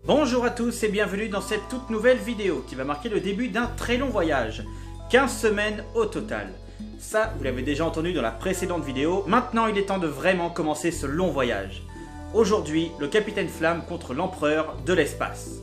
Bonjour à tous et bienvenue dans cette toute nouvelle vidéo qui va marquer le début d'un très long voyage. 15 semaines au total. Ça, vous l'avez déjà entendu dans la précédente vidéo, maintenant il est temps de vraiment commencer ce long voyage. Aujourd'hui, le Capitaine Flamme contre l'Empereur de l'espace.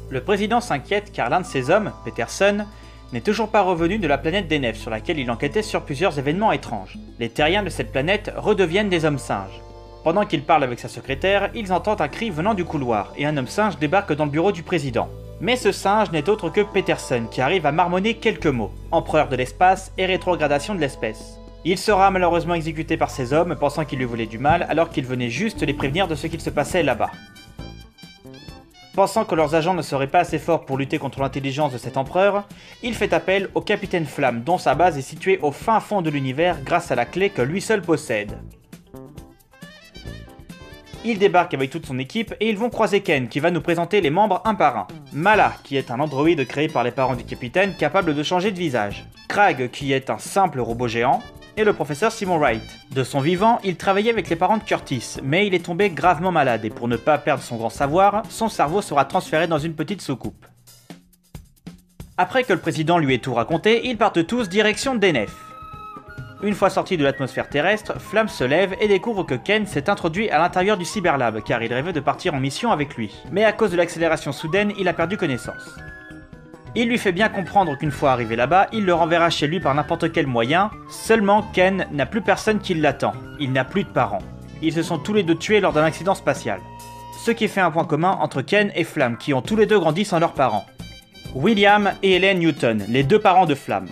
Le président s'inquiète car l'un de ses hommes, Peterson, n'est toujours pas revenu de la planète des Nefs sur laquelle il enquêtait sur plusieurs événements étranges. Les terriens de cette planète redeviennent des hommes singes. Pendant qu'il parle avec sa secrétaire, ils entendent un cri venant du couloir et un homme singe débarque dans le bureau du président. Mais ce singe n'est autre que Peterson qui arrive à marmonner quelques mots, empereur de l'espace et rétrogradation de l'espèce. Il sera malheureusement exécuté par ses hommes pensant qu'il lui voulait du mal alors qu'il venait juste les prévenir de ce qu'il se passait là-bas. Pensant que leurs agents ne seraient pas assez forts pour lutter contre l'intelligence de cet empereur, il fait appel au Capitaine Flamme dont sa base est située au fin fond de l'univers grâce à la clé que lui seul possède. Il débarque avec toute son équipe et ils vont croiser Ken qui va nous présenter les membres un par un. Mala qui est un androïde créé par les parents du capitaine capable de changer de visage. Krag qui est un simple robot géant. Et le professeur Simon Wright. De son vivant, il travaillait avec les parents de Curtis, mais il est tombé gravement malade et pour ne pas perdre son grand savoir, son cerveau sera transféré dans une petite soucoupe. Après que le président lui ait tout raconté, ils partent tous direction Denef. Une fois sorti de l'atmosphère terrestre, Flamme se lève et découvre que Ken s'est introduit à l'intérieur du Cyberlab car il rêvait de partir en mission avec lui. Mais à cause de l'accélération soudaine, il a perdu connaissance. Il lui fait bien comprendre qu'une fois arrivé là-bas, il le renverra chez lui par n'importe quel moyen, seulement Ken n'a plus personne qui l'attend, il n'a plus de parents. Ils se sont tous les deux tués lors d'un accident spatial. Ce qui fait un point commun entre Ken et Flamme, qui ont tous les deux grandi sans leurs parents. William et Helen Newton, les deux parents de Flamme.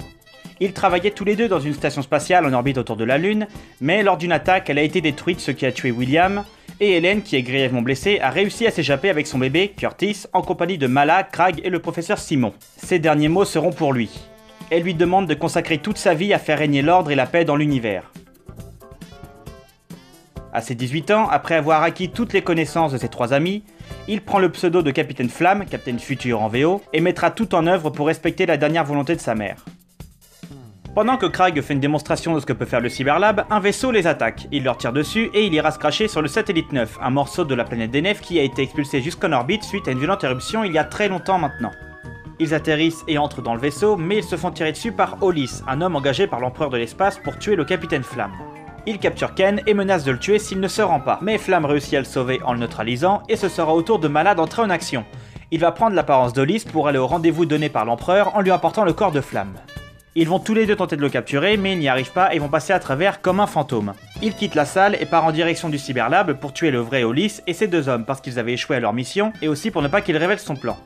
Ils travaillaient tous les deux dans une station spatiale en orbite autour de la Lune, mais lors d'une attaque, elle a été détruite, ce qui a tué William, et Helen, qui est grièvement blessée, a réussi à s'échapper avec son bébé, Curtis, en compagnie de Mala, Krag et le professeur Simon. Ces derniers mots seront pour lui. Elle lui demande de consacrer toute sa vie à faire régner l'ordre et la paix dans l'univers. À ses 18 ans, après avoir acquis toutes les connaissances de ses trois amis, il prend le pseudo de Capitaine Flamme, Capitaine Futur en VO, et mettra tout en œuvre pour respecter la dernière volonté de sa mère. Pendant que Krag fait une démonstration de ce que peut faire le Cyberlab, un vaisseau les attaque, il leur tire dessus et il ira se cracher sur le satellite 9, un morceau de la planète des Nefs qui a été expulsé jusqu'en orbite suite à une violente éruption il y a très longtemps maintenant. Ils atterrissent et entrent dans le vaisseau, mais ils se font tirer dessus par Hollis, un homme engagé par l'empereur de l'espace pour tuer le Capitaine Flamme. Il capture Ken et menace de le tuer s'il ne se rend pas, mais Flamme réussit à le sauver en le neutralisant et ce sera au tour de Mala d'entrer en action. Il va prendre l'apparence d'Hollis pour aller au rendez-vous donné par l'empereur en lui apportant le corps de Flamme. Ils vont tous les deux tenter de le capturer, mais ils n'y arrivent pas et vont passer à travers comme un fantôme. Il quitte la salle et part en direction du Cyberlab pour tuer le vrai Hollis et ses deux hommes parce qu'ils avaient échoué à leur mission et aussi pour ne pas qu'il révèle son plan.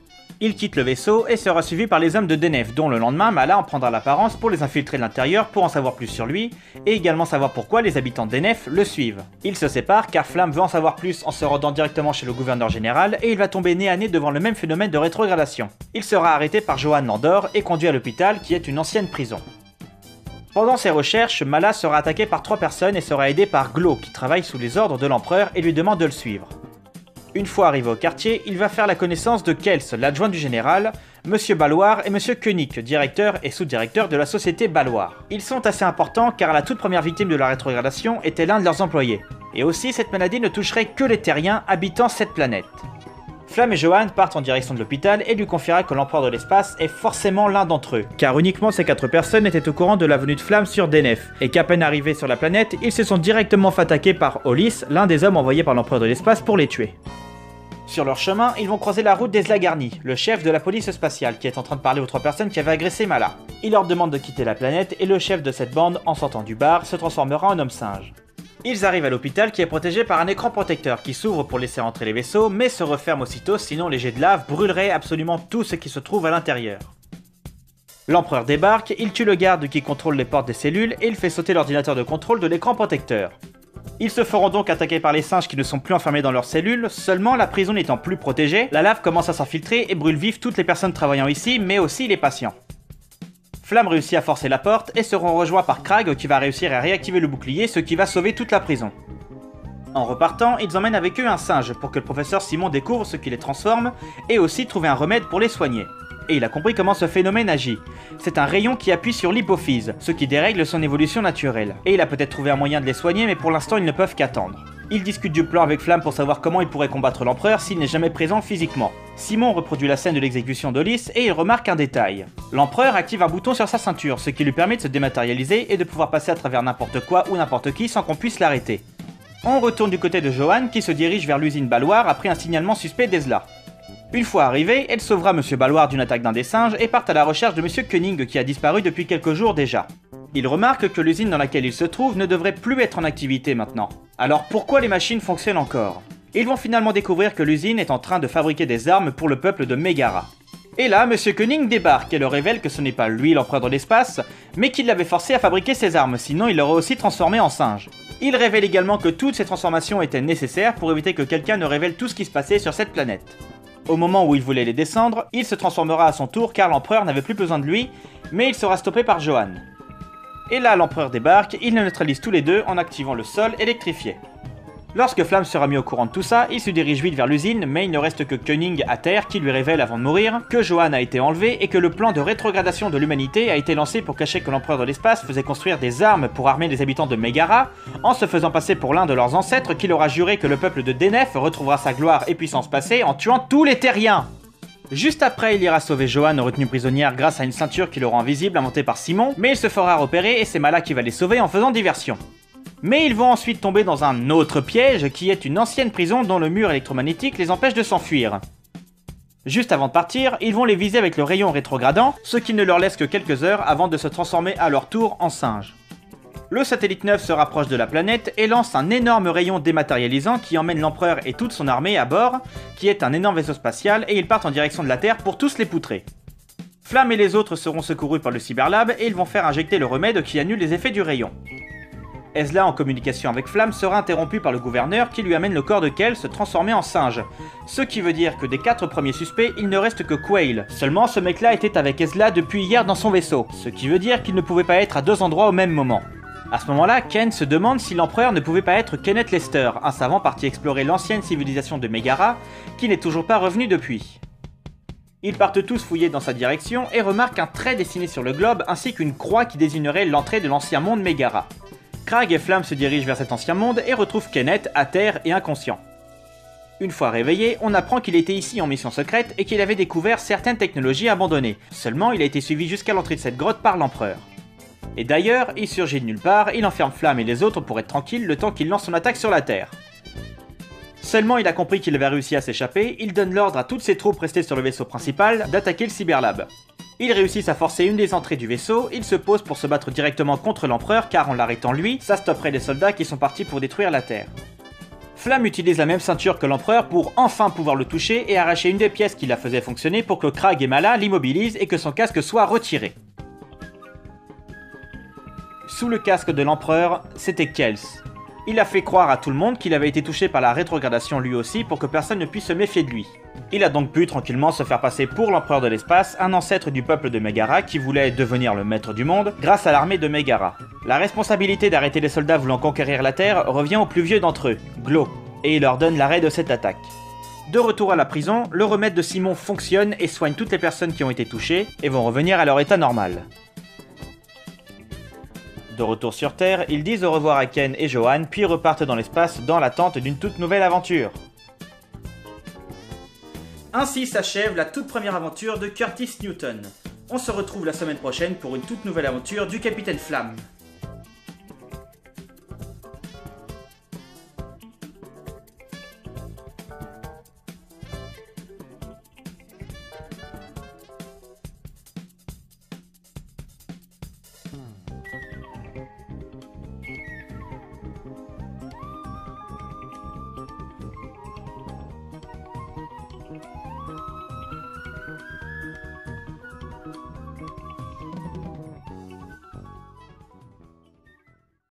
Il quitte le vaisseau et sera suivi par les hommes de Denef, dont le lendemain Mala en prendra l'apparence pour les infiltrer de l'intérieur pour en savoir plus sur lui, et également savoir pourquoi les habitants de Denef le suivent. Ils se séparent car Flamme veut en savoir plus en se rendant directement chez le gouverneur général et il va tomber nez à nez devant le même phénomène de rétrogradation. Il sera arrêté par Johan Landor et conduit à l'hôpital qui est une ancienne prison. Pendant ses recherches, Mala sera attaqué par 3 personnes et sera aidé par Glow qui travaille sous les ordres de l'empereur et lui demande de le suivre. Une fois arrivé au quartier, il va faire la connaissance de Kels, l'adjoint du général, Monsieur Balloir et Monsieur Koenig, directeur et sous-directeur de la société Balloir. Ils sont assez importants car la toute première victime de la rétrogradation était l'un de leurs employés. Et aussi, cette maladie ne toucherait que les terriens habitant cette planète. Flamme et Johan partent en direction de l'hôpital et lui confiera que l'empereur de l'espace est forcément l'un d'entre eux, car uniquement ces 4 personnes étaient au courant de la venue de Flamme sur Denef, et qu'à peine arrivés sur la planète, ils se sont directement fait attaquer par Hollis, l'un des hommes envoyés par l'empereur de l'espace pour les tuer. Sur leur chemin, ils vont croiser la route d'Ezla Garni, le chef de la police spatiale, qui est en train de parler aux 3 personnes qui avaient agressé Mala. Il leur demande de quitter la planète et le chef de cette bande, en sortant du bar, se transformera en homme singe. Ils arrivent à l'hôpital qui est protégé par un écran protecteur qui s'ouvre pour laisser entrer les vaisseaux, mais se referme aussitôt sinon les jets de lave brûleraient absolument tout ce qui se trouve à l'intérieur. L'empereur débarque, il tue le garde qui contrôle les portes des cellules et il fait sauter l'ordinateur de contrôle de l'écran protecteur. Ils se feront donc attaquer par les singes qui ne sont plus enfermés dans leurs cellules, seulement la prison n'étant plus protégée, la lave commence à s'infiltrer et brûle vif toutes les personnes travaillant ici, mais aussi les patients. Flamme réussit à forcer la porte et seront rejoints par Krag qui va réussir à réactiver le bouclier, ce qui va sauver toute la prison. En repartant, ils emmènent avec eux un singe pour que le professeur Simon découvre ce qui les transforme et aussi trouver un remède pour les soigner. Et il a compris comment ce phénomène agit. C'est un rayon qui appuie sur l'hypophyse, ce qui dérègle son évolution naturelle. Et il a peut-être trouvé un moyen de les soigner, mais pour l'instant ils ne peuvent qu'attendre. Il discute du plan avec Flamme pour savoir comment il pourrait combattre l'empereur s'il n'est jamais présent physiquement. Simon reproduit la scène de l'exécution d'Olys et il remarque un détail. L'empereur active un bouton sur sa ceinture, ce qui lui permet de se dématérialiser et de pouvoir passer à travers n'importe quoi ou n'importe qui sans qu'on puisse l'arrêter. On retourne du côté de Johan qui se dirige vers l'usine Balloir après un signalement suspect d'Ezla. Une fois arrivée, elle sauvera Monsieur Balloir d'une attaque d'un des singes et part à la recherche de Monsieur Koenig qui a disparu depuis quelques jours déjà. Il remarque que l'usine dans laquelle il se trouve ne devrait plus être en activité maintenant. Alors pourquoi les machines fonctionnent encore? Ils vont finalement découvrir que l'usine est en train de fabriquer des armes pour le peuple de Megara. Et là, Monsieur Koenig débarque et leur révèle que ce n'est pas lui l'empereur de l'espace, mais qu'il l'avait forcé à fabriquer ces armes, sinon il l'aurait aussi transformé en singe. Il révèle également que toutes ces transformations étaient nécessaires pour éviter que quelqu'un ne révèle tout ce qui se passait sur cette planète. Au moment où il voulait les descendre, il se transformera à son tour car l'empereur n'avait plus besoin de lui, mais il sera stoppé par Johan. Et là, l'empereur débarque, ils le neutralisent tous les deux en activant le sol électrifié. Lorsque Flamme sera mis au courant de tout ça, il se dirige vite vers l'usine, mais il ne reste que Koenig à terre qui lui révèle avant de mourir que Johan a été enlevé et que le plan de rétrogradation de l'humanité a été lancé pour cacher que l'empereur de l'espace faisait construire des armes pour armer les habitants de Megara, en se faisant passer pour l'un de leurs ancêtres qui leur a juré que le peuple de Denef retrouvera sa gloire et puissance passée en tuant tous les terriens. Juste après, il ira sauver Johan retenue prisonnière grâce à une ceinture qui le rend invisible inventée par Simon, mais il se fera repérer et c'est Mala qui va les sauver en faisant diversion. Mais ils vont ensuite tomber dans un autre piège qui est une ancienne prison dont le mur électromagnétique les empêche de s'enfuir. Juste avant de partir, ils vont les viser avec le rayon rétrogradant, ce qui ne leur laisse que quelques heures avant de se transformer à leur tour en singes. Le satellite 9 se rapproche de la planète et lance un énorme rayon dématérialisant qui emmène l'empereur et toute son armée à bord, qui est un énorme vaisseau spatial, et ils partent en direction de la Terre pour tous les poutrer. Flamme et les autres seront secourus par le Cyberlab et ils vont faire injecter le remède qui annule les effets du rayon. Ezla, en communication avec Flamme, sera interrompu par le gouverneur qui lui amène le corps de Kel se transformer en singe. Ce qui veut dire que des 4 premiers suspects, il ne reste que Quail. Seulement, ce mec-là était avec Ezla depuis hier dans son vaisseau, ce qui veut dire qu'il ne pouvait pas être à 2 endroits au même moment. À ce moment-là, Ken se demande si l'empereur ne pouvait pas être Kenneth Lester, un savant parti explorer l'ancienne civilisation de Megara, qui n'est toujours pas revenu depuis. Ils partent tous fouiller dans sa direction et remarquent un trait dessiné sur le globe ainsi qu'une croix qui désignerait l'entrée de l'ancien monde Megara. Krag et Flamme se dirigent vers cet ancien monde et retrouvent Kenneth à terre et inconscient. Une fois réveillé, on apprend qu'il était ici en mission secrète et qu'il avait découvert certaines technologies abandonnées. Seulement, il a été suivi jusqu'à l'entrée de cette grotte par l'empereur. Et d'ailleurs, il surgit de nulle part, il enferme Flamme et les autres pour être tranquille le temps qu'il lance son attaque sur la Terre. Seulement il a compris qu'il avait réussi à s'échapper, il donne l'ordre à toutes ses troupes restées sur le vaisseau principal d'attaquer le Cyberlab. Ils réussissent à forcer une des entrées du vaisseau, ils se posent pour se battre directement contre l'empereur car en l'arrêtant lui, ça stopperait les soldats qui sont partis pour détruire la Terre. Flamme utilise la même ceinture que l'empereur pour enfin pouvoir le toucher et arracher une des pièces qui la faisait fonctionner pour que Krag et Mala l'immobilisent et que son casque soit retiré. Sous le casque de l'empereur, c'était Kels. Il a fait croire à tout le monde qu'il avait été touché par la rétrogradation lui aussi pour que personne ne puisse se méfier de lui. Il a donc pu tranquillement se faire passer pour l'empereur de l'espace, un ancêtre du peuple de Megara qui voulait devenir le maître du monde grâce à l'armée de Megara. La responsabilité d'arrêter les soldats voulant conquérir la Terre revient au plus vieux d'entre eux, Glo, et il leur donne l'arrêt de cette attaque. De retour à la prison, le remède de Simon fonctionne et soigne toutes les personnes qui ont été touchées et vont revenir à leur état normal. De retour sur Terre, ils disent au revoir à Ken et Johan, puis repartent dans l'espace dans l'attente d'une toute nouvelle aventure. Ainsi s'achève la toute première aventure de Curtis Newton. On se retrouve la semaine prochaine pour une toute nouvelle aventure du Capitaine Flamme.